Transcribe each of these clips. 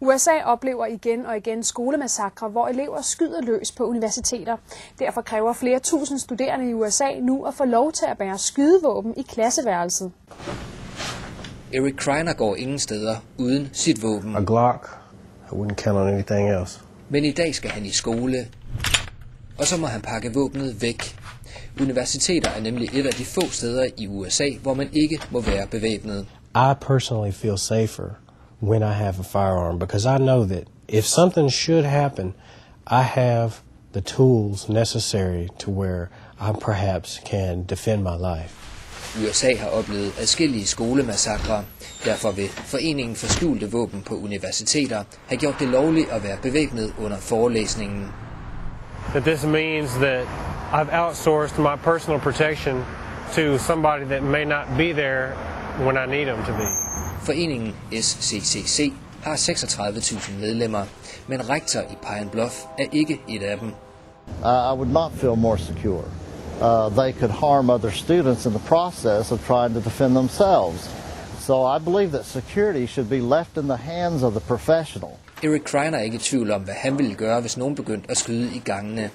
USA oplever igen og igen skolemassakre, hvor elever skyder løs på universiteter. Derfor kræver flere tusind studerende i USA nu at få lov til at bære skydevåben i klasseværelset. Eric Kreiner går ingen steder uden sit våben. A Glock. I wouldn't count on anything else. Men i dag skal han i skole, og så må han pakke våbnet væk. Universiteter er nemlig et af de få steder i USA, hvor man ikke må være bevæbnet. I personally feel safer when I have a firearm because I know that if something should happen, I have the tools necessary to where I perhaps can defend my life. USA har oplevet adskillige skolemassakre. Derfor vil Foreningen for skjulte våben på universiteter have gjort det lovligt at være bevæbnet under forelæsningen. That this means that I've outsourced my personal protection to somebody that may not be there when I need them to be. Foreningen SCCC har 36.000 medlemmer, men rektor i Pine Bluff er ikke et af dem. I would not feel more secure. They could harm other students in the process of trying to defend themselves. So I believe that security should be left in the hands of the professional. Eric Kreiner er ikke i tvivl om, hvad han ville gøre, hvis nogen begyndte at skyde i gangene.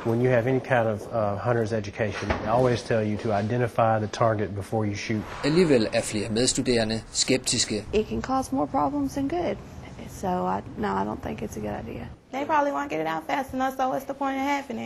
When you have any kind of hunter's education, they always tell you to identify the target before you shoot. Alligevel er flere medstuderende skeptiske. It can cause more problems than good. So I don't think it's a good idea. They probably won't get it out fast enough, so what's the point of having it?